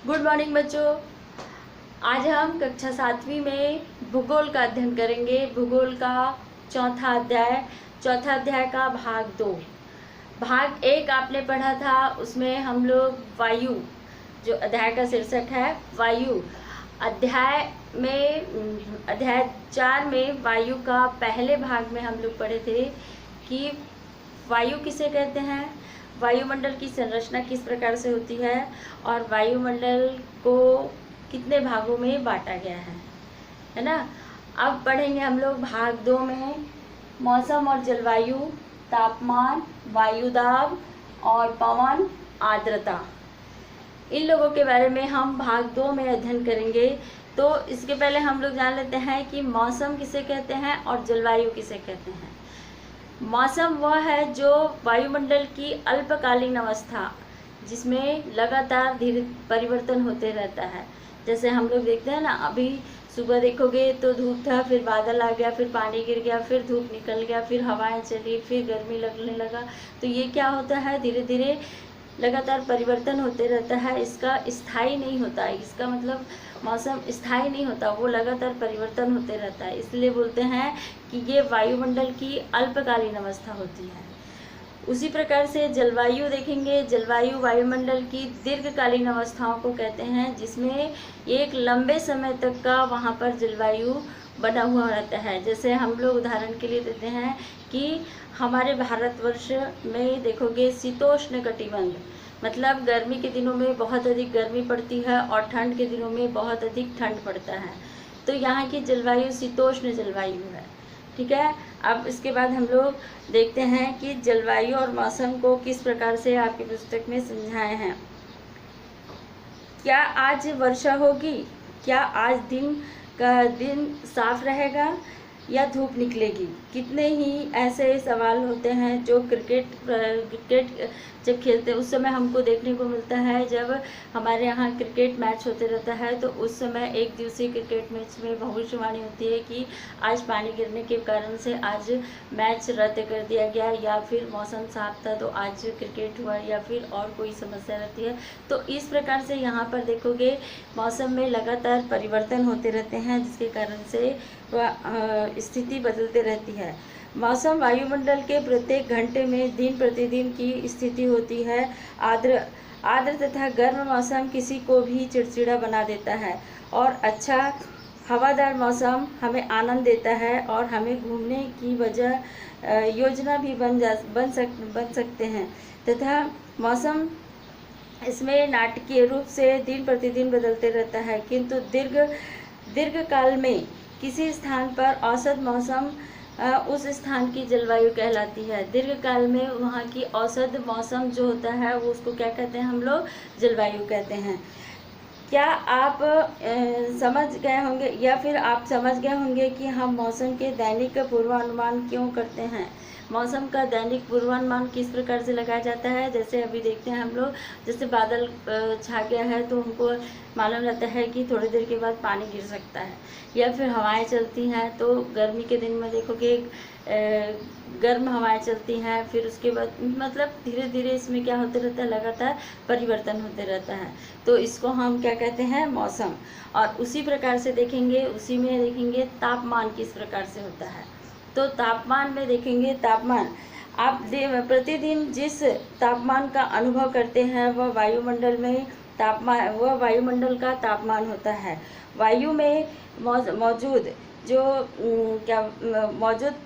Good morning बच्चों। आज हम कक्षा 7वीं में भूगोल का अध्ययन करेंगे। भूगोल का चौथा अध्याय का भाग 2। भाग 1 आपने पढ़ा था, उसमें हम लोग वायु, जो अध्याय का शीर्षक है वायु, अध्याय 4 में वायु का पहले भाग में हम लोग पढ़े थे कि वायु किसे कहते हैं, वायुमंडल की संरचना किस प्रकार से होती है और वायुमंडल को कितने भागों में बांटा गया है ना। अब पढ़ेंगे हम लोग भाग 2 में मौसम और जलवायु, तापमान, वायुदाब और पवन, आर्द्रता। इन लोगों के बारे में हम भाग 2 में अध्ययन करेंगे। तो इसके पहले हम लोग जान लेते हैं कि मौसम किसे कहते हैं और जलवायु किसे कहते हैं। मौसम वह है जो वायुमंडल की अल्पकालीन अवस्था, जिसमें लगातार धीरे परिवर्तन होते रहता है। जैसे हम लोग देखते हैं ना, अभी सुबह देखोगे तो धूप था, फिर बादल आ गया, फिर पानी गिर गया, फिर धूप निकल गया, फिर हवाएं चली, फिर गर्मी लगने लगा। तो ये क्या होता है, धीरे धीरे लगातार परिवर्तन होते रहता है। इसका स्थायी नहीं होता है, इसका मतलब मौसम स्थायी नहीं होता, वो लगातार परिवर्तन होते रहता है। इसलिए बोलते हैं कि ये वायुमंडल की अल्पकालीन अवस्था होती है। उसी प्रकार से जलवायु देखेंगे। जलवायु वायुमंडल की दीर्घकालीन अवस्थाओं को कहते हैं, जिसमें एक लंबे समय तक का वहाँ पर जलवायु बना हुआ रहता है। जैसे हम लोग उदाहरण के लिए देते हैं कि हमारे भारतवर्ष में देखोगे शीतोष्ण कटिबंध, मतलब गर्मी के दिनों में बहुत अधिक गर्मी पड़ती है और ठंड के दिनों में बहुत अधिक ठंड पड़ता है। तो यहाँ की जलवायु शीतोष्ण जलवायु है, ठीक है। अब इसके बाद हम लोग देखते हैं कि जलवायु और मौसम को किस प्रकार से आपकी पुस्तक में समझाए हैं। क्या आज वर्षा होगी, क्या आज दिन साफ रहेगा या धूप निकलेगी। कितने ही ऐसे सवाल होते हैं जो क्रिकेट जब खेलते हैं उस समय हमको देखने को मिलता है। जब हमारे यहाँ क्रिकेट मैच होते रहता है तो उस समय एक दिवसीय क्रिकेट मैच में भविष्यवाणी होती है कि आज पानी गिरने के कारण से आज मैच रद्द कर दिया गया, या फिर मौसम साफ था तो आज क्रिकेट हुआ, या फिर और कोई समस्या रहती है। तो इस प्रकार से यहाँ पर देखोगे मौसम में लगातार परिवर्तन होते रहते हैं, जिसके कारण से स्थिति बदलते रहती है। मौसम वायुमंडल के प्रत्येक घंटे में दिन प्रतिदिन की स्थिति होती है। आर्द्र तथा गर्म मौसम किसी को भी चिड़चिड़ा बना देता है और अच्छा हवादार मौसम हमें आनंद देता है और हमें घूमने की योजना भी बन सकते हैं। तथा मौसम इसमें नाटकीय रूप से दिन प्रतिदिन बदलते रहता है, किंतु दीर्घ काल में किसी स्थान पर औसत मौसम उस स्थान की जलवायु कहलाती है। दीर्घकाल में वहाँ की औसत मौसम जो होता है वो उसको क्या कहते हैं, हम लोग जलवायु कहते हैं। क्या आप समझ गए होंगे, या फिर आप समझ गए होंगे कि हम मौसम के दैनिक पूर्वानुमान क्यों करते हैं। मौसम का दैनिक पूर्वानुमान किस प्रकार से लगाया जाता है। जैसे अभी देखते हैं हम लोग, जैसे बादल छा गया है तो हमको मालूम रहता है कि थोड़ी देर के बाद पानी गिर सकता है, या फिर हवाएं चलती हैं तो गर्मी के दिन में देखोगे गर्म हवाएं चलती हैं। फिर उसके बाद मतलब धीरे धीरे इसमें क्या होते रहता है, लगातार परिवर्तन होते रहता है। तो इसको हम क्या कहते हैं, मौसम। और उसी प्रकार से उसी में देखेंगे तापमान किस प्रकार से होता है। तो तापमान में देखेंगे, तापमान आप प्रतिदिन जिस तापमान का अनुभव करते हैं वह वायुमंडल का तापमान होता है। वायु में मौजूद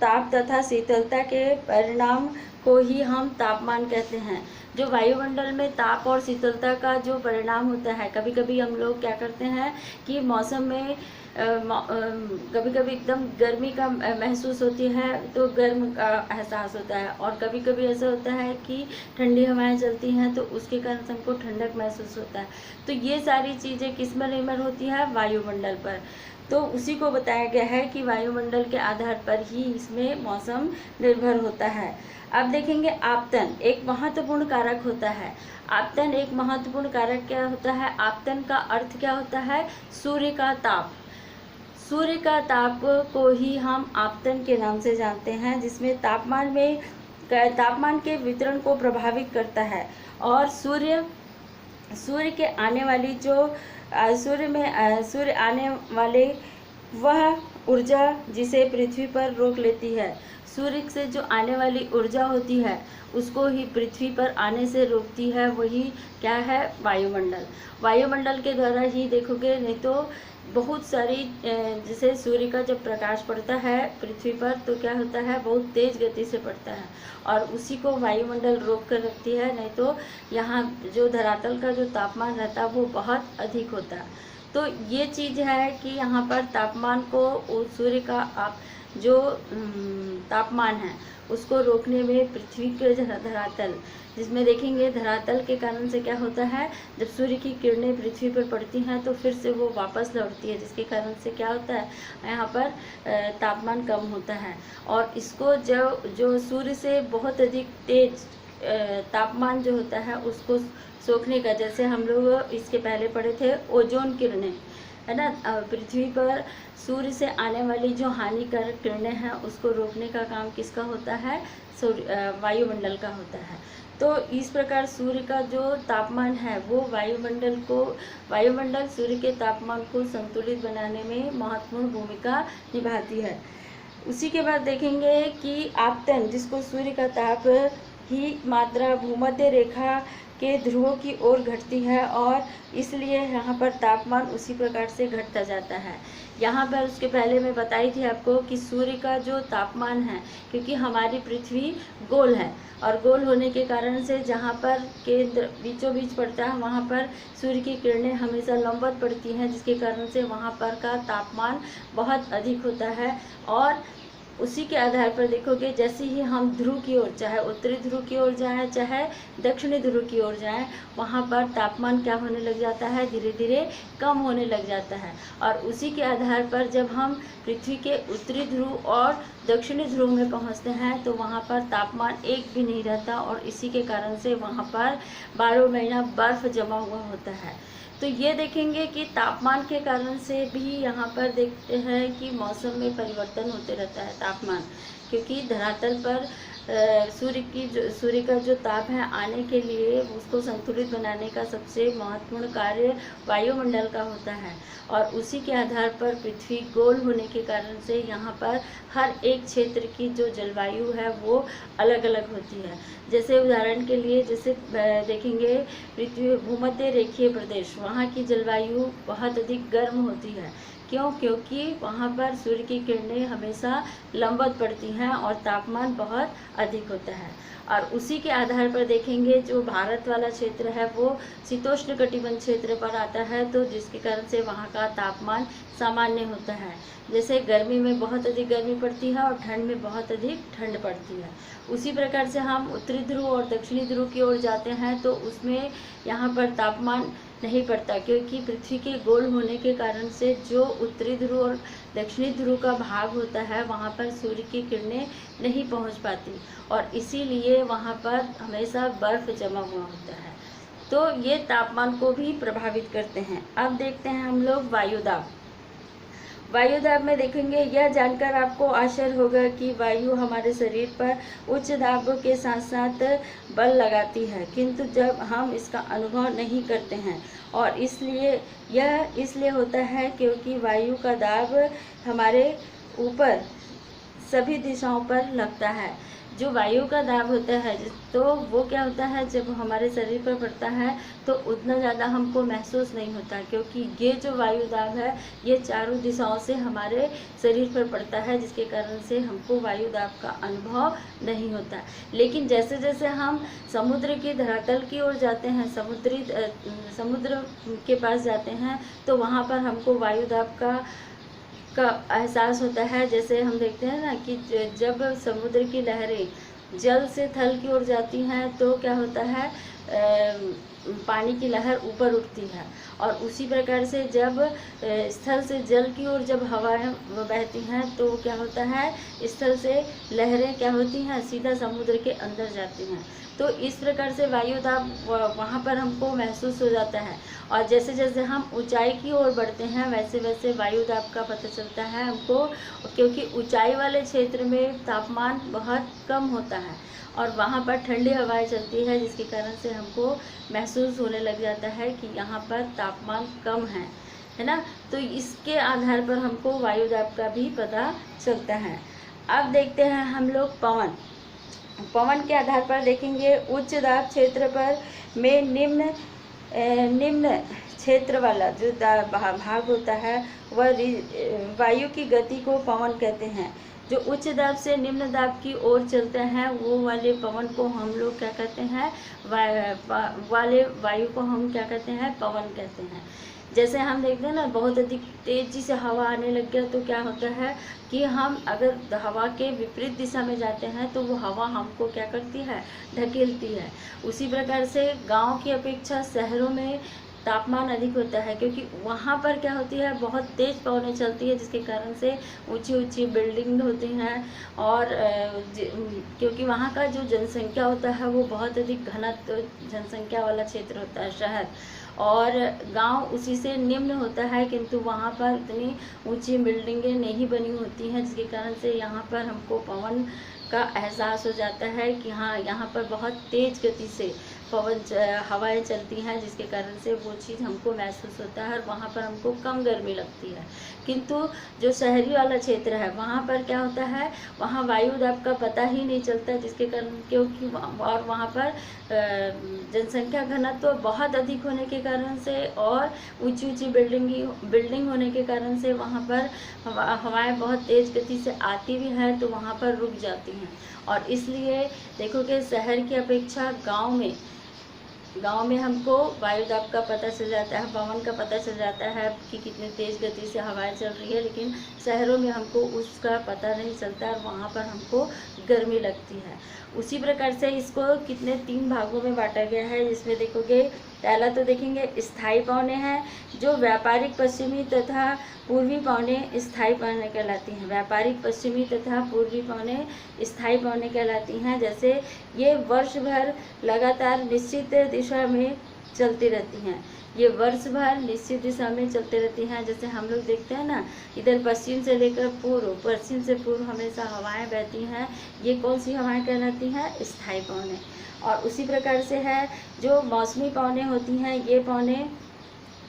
ताप तथा शीतलता के परिणाम को ही हम तापमान कहते हैं। जो वायुमंडल में ताप और शीतलता का जो परिणाम होता है, कभी कभी हम लोग क्या करते हैं कि मौसम में कभी कभी एकदम गर्मी का महसूस होती है तो गर्म का एहसास होता है, और कभी कभी ऐसा होता है कि ठंडी हवाएं चलती हैं तो उसके कारण हमको ठंडक महसूस होता है। तो ये सारी चीज़ें किस पर निर्भर होती है, वायुमंडल पर। तो उसी को बताया गया है कि वायुमंडल के आधार पर ही इसमें मौसम निर्भर होता है। अब देखेंगे आपतन एक महत्वपूर्ण कारक होता है। आपतन एक महत्वपूर्ण कारक क्या होता है, आपतन का अर्थ क्या होता है, सूर्य का ताप। सूर्य का ताप को ही हम आपतन के नाम से जानते हैं, जिसमें तापमान के वितरण को प्रभावित करता है। और सूर्य सूर्य के आने वाली जो सूर्य आने वाले वह ऊर्जा जिसे पृथ्वी पर रोक लेती है। सूर्य से जो आने वाली ऊर्जा होती है उसको ही पृथ्वी पर आने से रोकती है, वही क्या है, वायुमंडल। वायुमंडल के द्वारा ही देखोगे, नहीं तो बहुत सारी जैसे सूर्य का जब प्रकाश पड़ता है पृथ्वी पर तो क्या होता है, बहुत तेज गति से पड़ता है और उसी को वायुमंडल रोक कर रखती है। नहीं तो यहाँ जो धरातल का जो तापमान रहता है वो बहुत अधिक होता है। तो ये चीज़ है कि यहाँ पर तापमान को सूर्य का जो तापमान है उसको रोकने में पृथ्वी के धरातल, जिसमें देखेंगे धरातल के कारण से क्या होता है, जब सूर्य की किरणें पृथ्वी पर पड़ती हैं तो फिर से वो वापस लौटती है, जिसके कारण से क्या होता है, यहाँ पर तापमान कम होता है। और इसको जो सूर्य से बहुत अधिक तेज तापमान जो होता है उसको सोखने का, जैसे हम लोग इसके पहले पढ़े थे ओजोन किरणें, है ना, पृथ्वी पर सूर्य से आने वाली जो हानिकारक किरणें हैं उसको रोकने का काम किसका होता है, वायुमंडल का होता है। तो इस प्रकार सूर्य का जो तापमान है वो वायुमंडल सूर्य के तापमान को संतुलित बनाने में महत्वपूर्ण भूमिका निभाती है। उसी के बाद देखेंगे कि आपतन, जिसको सूर्य का ताप ही मात्रा भूमध्य रेखा के ध्रुवों की ओर घटती है और इसलिए यहाँ पर तापमान उसी प्रकार से घटता जाता है। यहाँ पर उसके पहले मैं बताई थी आपको कि सूर्य का जो तापमान है, क्योंकि हमारी पृथ्वी गोल है और गोल होने के कारण से जहाँ पर केंद्र बीचों बीच पड़ता है वहाँ पर सूर्य की किरणें हमेशा लंबवत पड़ती हैं, जिसके कारण से वहाँ पर का तापमान बहुत अधिक होता है। और उसी के आधार पर देखोगे, जैसे ही हम ध्रुव की ओर, चाहे उत्तरी ध्रुव की ओर जाएं चाहे दक्षिणी ध्रुव की ओर जाएं, वहाँ पर तापमान क्या होने लग जाता है, धीरे धीरे कम होने लग जाता है। और उसी के आधार पर जब हम पृथ्वी के उत्तरी ध्रुव और दक्षिणी ध्रुव में पहुँचते हैं तो वहाँ पर तापमान एक भी नहीं रहता और इसी के कारण से वहाँ पर 12 महीना बर्फ जमा हुआ होता है। तो ये देखेंगे कि तापमान के कारण से भी यहाँ पर देखते हैं कि मौसम में परिवर्तन होते रहता है तापमान, क्योंकि धरातल पर सूर्य का जो ताप है आने के लिए उसको संतुलित बनाने का सबसे महत्वपूर्ण कार्य वायुमंडल का होता है। और उसी के आधार पर पृथ्वी गोल होने के कारण से यहाँ पर हर एक क्षेत्र की जो जलवायु है वो अलग अलग होती है। जैसे उदाहरण के लिए, जैसे देखेंगे पृथ्वी भूमध्य रेखीय प्रदेश, वहाँ की जलवायु बहुत अधिक गर्म होती है। क्यों? क्योंकि वहाँ पर सूर्य की किरणें हमेशा लंबवत पड़ती हैं और तापमान बहुत अधिक होता है। और उसी के आधार पर देखेंगे जो भारत वाला क्षेत्र है वो शीतोष्ण कटिबंध क्षेत्र पर आता है, तो जिसके कारण से वहाँ का तापमान सामान्य होता है। जैसे गर्मी में बहुत अधिक गर्मी पड़ती है और ठंड में बहुत अधिक ठंड पड़ती है। उसी प्रकार से हम उत्तरी ध्रुव और दक्षिणी ध्रुव की ओर जाते हैं तो उसमें यहाँ पर तापमान नहीं पड़ता, क्योंकि पृथ्वी के गोल होने के कारण से जो उत्तरी ध्रुव और दक्षिणी ध्रुव का भाग होता है वहाँ पर सूर्य की किरणें नहीं पहुँच पाती और इसीलिए वहाँ पर हमेशा बर्फ जमा हुआ होता है। तो ये तापमान को भी प्रभावित करते हैं। अब देखते हैं हम लोग वायुदाब। वायुदाब में देखेंगे, यह जानकर आपको आश्चर्य होगा कि वायु हमारे शरीर पर उच्च दाब के साथ साथ बल लगाती है, किंतु जब हम इसका अनुभव नहीं करते हैं। और यह इसलिए होता है क्योंकि वायु का दाब हमारे ऊपर सभी दिशाओं पर लगता है। जो वायु का दाब होता है तो वो क्या होता है, जब हमारे शरीर पर पड़ता है तो उतना ज़्यादा हमको महसूस नहीं होता, क्योंकि ये जो वायु दाब है ये चारों दिशाओं से हमारे शरीर पर पड़ता है, जिसके कारण से हमको वायु दाब का अनुभव नहीं होता। लेकिन जैसे जैसे हम समुद्र की धरातल की ओर जाते हैं, समुद्र के पास जाते हैं, तो वहाँ पर हमको वायु दाब का एहसास होता है। जैसे हम देखते हैं ना कि जब समुद्र की लहरें जल से थल की ओर जाती हैं तो क्या होता है, पानी की लहर ऊपर उठती है। और उसी प्रकार से जब स्थल से जल की ओर जब हवाएं बहती हैं तो क्या होता है, स्थल से लहरें क्या होती हैं, सीधा समुद्र के अंदर जाती हैं। तो इस प्रकार से वायु दाब वहाँ पर हमको महसूस हो जाता है। और जैसे जैसे हम ऊंचाई की ओर बढ़ते हैं वैसे वैसे वायु दाब का पता चलता है हमको, क्योंकि ऊंचाई वाले क्षेत्र में तापमान बहुत कम होता है और वहाँ पर ठंडी हवाएं चलती है, जिसके कारण से हमको महसूस होने लग जाता है कि यहाँ पर तापमान कम है ना। तो इसके आधार पर हमको वायु दाब का भी पता चलता है। अब देखते हैं हम लोग पवन के आधार पर देखेंगे। उच्च दाब क्षेत्र पर में निम्न क्षेत्र वाला जो भाग होता है वह वायु की गति को पवन कहते हैं। जो उच्च दाब से निम्न दाब की ओर चलते हैं वो वाले पवन को हम लोग क्या कहते हैं, वाले वायु को हम क्या कहते हैं, पवन कहते हैं। जैसे हम देखते हैं ना, बहुत अधिक तेजी से हवा आने लग गया तो क्या होता है कि हम अगर हवा के विपरीत दिशा में जाते हैं तो वो हवा हमको क्या करती है, ढकेलती है। उसी प्रकार से गांव की अपेक्षा शहरों में तापमान अधिक होता है, क्योंकि वहाँ पर क्या होती है, बहुत तेज़ पवनें चलती है, जिसके कारण से ऊंची ऊंची बिल्डिंग होती हैं। और क्योंकि वहाँ का जो जनसंख्या होता है वो बहुत अधिक घनत्व जनसंख्या वाला क्षेत्र होता है शहर, और गांव उसी से निम्न होता है, किंतु वहाँ पर इतनी ऊंची बिल्डिंगें नहीं बनी होती हैं, जिसके कारण से यहाँ पर हमको पवन का एहसास हो जाता है कि हाँ, यहाँ पर बहुत तेज़ गति से हवाएं चलती हैं, जिसके कारण से वो चीज़ हमको महसूस होता है और वहाँ पर हमको कम गर्मी लगती है। किंतु जो शहरी वाला क्षेत्र है वहाँ पर क्या होता है, वहाँ वायु दाब का पता ही नहीं चलता, जिसके कारण क्योंकि और वहाँ पर जनसंख्या घनत्व बहुत अधिक होने के कारण से और ऊंची ऊंची बिल्डिंग होने के कारण से वहाँ पर हवाएं बहुत तेज़ गति से आती भी हैं तो वहाँ पर रुक जाती हैं। और इसलिए देखो कि शहर की अपेक्षा गांव में हमको वायु दाब का पता चल जाता है, पवन का पता चल जाता है कि कितनी तेज़ गति से हवाएं चल रही है, लेकिन शहरों में हमको उसका पता नहीं चलता और वहाँ पर हमको गर्मी लगती है। उसी प्रकार से इसको कितने 3 भागों में बांटा गया है, जिसमें देखोगे पहला तो देखेंगे स्थायी पवनें हैं, जो व्यापारिक पश्चिमी तथा पूर्वी पवनें स्थायी पवनें कहलाती हैं। व्यापारिक पश्चिमी तथा पूर्वी पवनें स्थायी पवनें कहलाती हैं। जैसे ये वर्ष भर लगातार निश्चित दिशा में चलती रहती हैं, ये वर्ष भर निश्चित दिशा में चलते रहती हैं। जैसे हम लोग देखते हैं ना, इधर पश्चिम से लेकर पूर्व, पश्चिम से पूर्व हमेशा हवाएं बहती हैं, ये कौन सी हवाएं कहलाती हैं, स्थायी पवनें। और उसी प्रकार से है जो मौसमी पवनें होती हैं, ये पवनें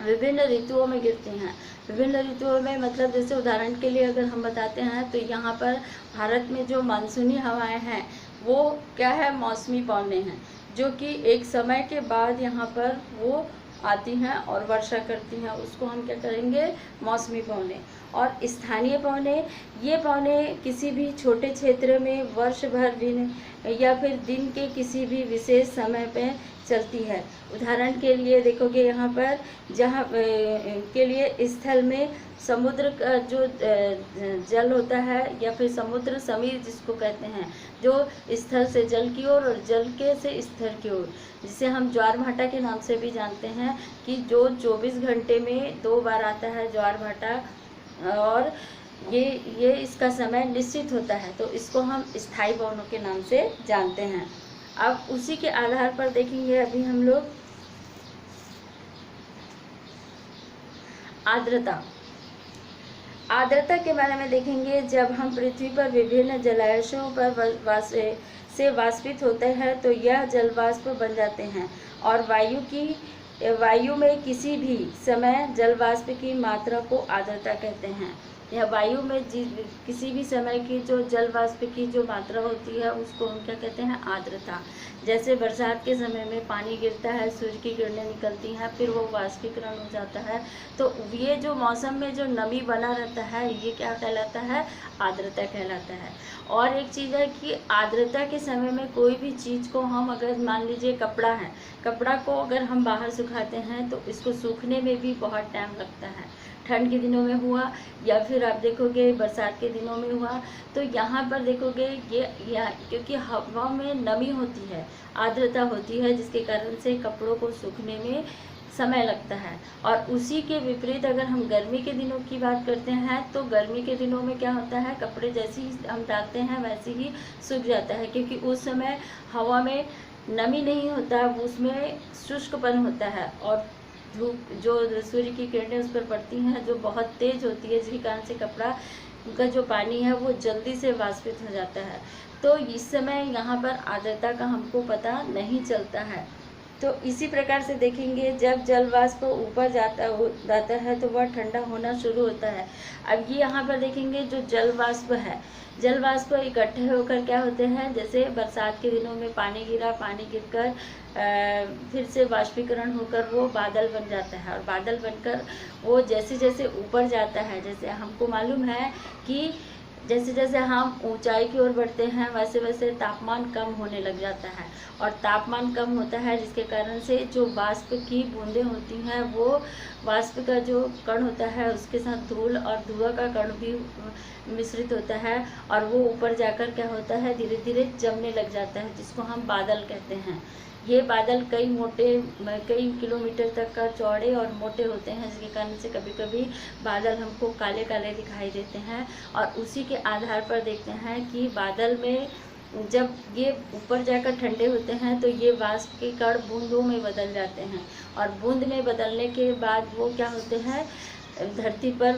विभिन्न ऋतुओं में गिरती हैं। विभिन्न ऋतुओं में मतलब जैसे उदाहरण के लिए अगर हम बताते हैं तो यहाँ पर भारत में जो मानसूनी हवाएं हैं वो क्या है, मौसमी पवनें हैं, जो कि एक समय के बाद यहाँ पर वो आती हैं और वर्षा करती हैं, उसको हम क्या करेंगे, मौसमी पवनें। और स्थानीय पवनें, ये पवनें किसी भी छोटे क्षेत्र में वर्ष भर दिन या फिर दिन के किसी भी विशेष समय पे चलती है। उदाहरण के लिए देखोगे यहाँ पर जहाँ के लिए स्थल में समुद्र का जो जल होता है या फिर समुद्र समीर जिसको कहते हैं, जो स्थल से जल की ओर और जल के से स्थल की ओर, जिसे हम ज्वार भाटा के नाम से भी जानते हैं, कि जो 24 घंटे में 2 बार आता है ज्वार भाटा, और ये इसका समय निश्चित होता है, तो इसको हम स्थायी पवनों के नाम से जानते हैं। अब उसी के आधार पर देखेंगे अभी हम लोग आर्द्रता के बारे में देखेंगे। जब हम पृथ्वी पर विभिन्न जलाशयों पर वाष्पित होते हैं तो यह जलवाष्प बन जाते हैं, और वायु में किसी भी समय जलवाष्प की मात्रा को आर्द्रता कहते हैं। यह वायु में किसी भी समय की जो जलवाष्प की जो मात्रा होती है उसको हम क्या कहते हैं, आर्द्रता। जैसे बरसात के समय में पानी गिरता है, सूर्य की किरणें निकलती हैं, फिर वो वाष्पीकरण हो जाता है, तो ये जो मौसम में जो नमी बना रहता है ये क्या कहलाता है, आर्द्रता कहलाता है। और एक चीज़ है कि आर्द्रता के समय में कोई भी चीज़ को हम अगर मान लीजिए कपड़ा है, कपड़ा को अगर हम बाहर सुखाते हैं तो इसको सूखने में भी बहुत टाइम लगता है। ठंड के दिनों में हुआ या फिर आप देखोगे बरसात के दिनों में हुआ, तो यहाँ पर देखोगे क्योंकि हवा में नमी होती है, आर्द्रता होती है, जिसके कारण से कपड़ों को सूखने में समय लगता है। और उसी के विपरीत अगर हम गर्मी के दिनों की बात करते हैं तो गर्मी के दिनों में क्या होता है, कपड़े जैसे ही हम डालते हैं वैसे ही सूख जाता है, क्योंकि उस समय हवा में नमी नहीं होता, वो उसमें शुष्कपन होता है और धूप जो सूर्य की किरणें उस पर पड़ती हैं जो बहुत तेज होती है, जिसके कारण से कपड़ा का जो पानी है वो जल्दी से वाष्पित हो जाता है। तो इस समय यहाँ पर आर्द्रता का हमको पता नहीं चलता है। तो इसी प्रकार से देखेंगे, जब जल वाष्प ऊपर जाता है तो वह ठंडा होना शुरू होता है। अब ये यहाँ पर देखेंगे जो जल वाष्प है, जल वाष्प इकट्ठे होकर क्या होते हैं, जैसे बरसात के दिनों में पानी गिरा, पानी गिरकर फिर से वाष्पीकरण होकर वो बादल बन जाता है और बादल बनकर वो जैसे जैसे ऊपर जाता है, जैसे हमको मालूम है कि जैसे जैसे हम ऊंचाई की ओर बढ़ते हैं वैसे वैसे तापमान कम होने लग जाता है और तापमान कम होता है जिसके कारण से जो वाष्प की बूंदें होती हैं वो वाष्प का जो कण होता है उसके साथ धूल और धुआं का कण भी मिश्रित होता है और वो ऊपर जाकर क्या होता है, धीरे धीरे जमने लग जाता है, जिसको हम बादल कहते हैं। ये बादल कई किलोमीटर तक का चौड़े और मोटे होते हैं, जिसके कारण से कभी कभी बादल हमको काले काले दिखाई देते हैं और उसी के आधार पर देखते हैं कि बादल में जब ये ऊपर जाकर ठंडे होते हैं तो ये वाष्प के कण बूंदों में बदल जाते हैं और बूंद में बदलने के बाद वो क्या होते हैं, धरती पर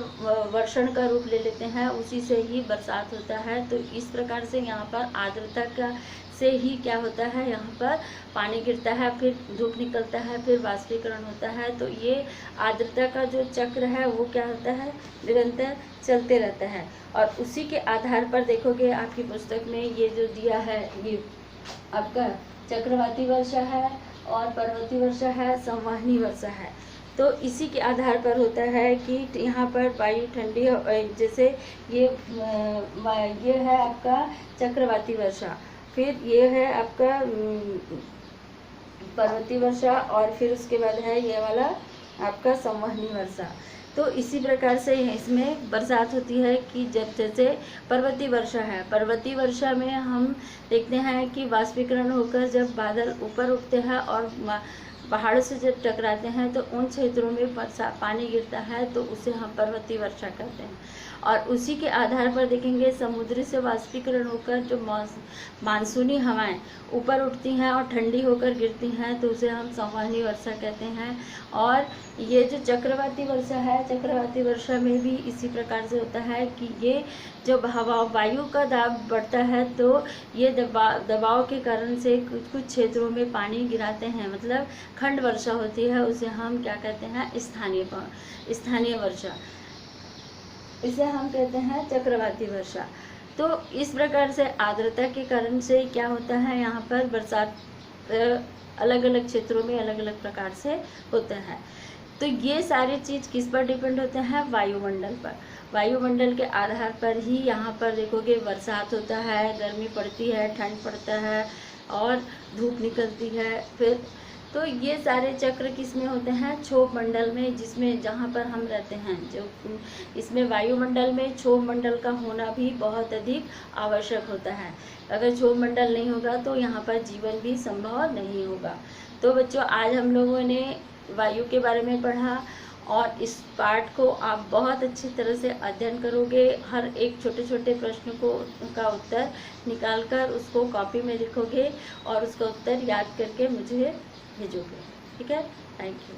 वर्षण का रूप ले लेते हैं, उसी से ही बरसात होता है। तो इस प्रकार से यहाँ पर आर्द्रता का से ही क्या होता है, यहाँ पर पानी गिरता है, फिर धूप निकलता है, फिर वाष्पीकरण होता है। तो ये आर्द्रता का जो चक्र है वो क्या होता है, निरंतर चलते रहता है। और उसी के आधार पर देखोगे आपकी पुस्तक में ये जो दिया है, ये आपका चक्रवाती वर्षा है और पर्वतीय वर्षा है, संवहनी वर्षा है। तो इसी के आधार पर होता है कि यहाँ पर वायु ठंडी, जैसे ये है आपका चक्रवाती वर्षा, फिर ये है आपका पर्वतीय वर्षा और फिर उसके बाद है ये वाला आपका संवहनी वर्षा। तो इसी प्रकार से इसमें बरसात होती है कि जब जैसे पर्वतीय वर्षा है, पर्वतीय वर्षा में हम देखते हैं कि वाष्पीकरण होकर जब बादल ऊपर उठते हैं और पहाड़ों से जब टकराते हैं तो उन क्षेत्रों में पानी गिरता है, तो उसे हम पर्वतीय वर्षा कहते हैं। और उसी के आधार पर देखेंगे समुद्र से वाष्पीकरण होकर जो मानसूनी हवाएं ऊपर उठती हैं और ठंडी होकर गिरती हैं तो उसे हम संवहनी वर्षा कहते हैं। और ये जो चक्रवाती वर्षा है, चक्रवाती वर्षा में भी इसी प्रकार से होता है कि ये जब वायु का दाब बढ़ता है तो ये दबाव के कारण से कुछ क्षेत्रों में पानी गिराते हैं, मतलब खंड वर्षा होती है, उसे हम क्या कहते हैं, स्थानीय वर्षा, इसे हम कहते हैं चक्रवाती वर्षा। तो इस प्रकार से आर्द्रता के कारण से क्या होता है, यहाँ पर बरसात अलग अलग क्षेत्रों में अलग अलग प्रकार से होता है। तो ये सारी चीज़ किस पर डिपेंड होते हैं, वायुमंडल पर। वायुमंडल के आधार पर ही यहाँ पर देखोगे बरसात होता है, गर्मी पड़ती है, ठंड पड़ता है और धूप निकलती है। फिर तो ये सारे चक्र किस में होते हैं, क्षोभ मंडल में, जिसमें जहाँ पर हम रहते हैं। जो इसमें वायुमंडल में क्षोभ मंडल का होना भी बहुत अधिक आवश्यक होता है। अगर क्षोभ मंडल नहीं होगा तो यहाँ पर जीवन भी संभव नहीं होगा। तो बच्चों, आज हम लोगों ने वायु के बारे में पढ़ा और इस पाठ को आप बहुत अच्छी तरह से अध्ययन करोगे। हर एक छोटे छोटे प्रश्न का उत्तर निकाल कर उसको कॉपी में लिखोगे और उसका उत्तर याद करके मुझे भेजोगे। ठीक है, थैंक यू।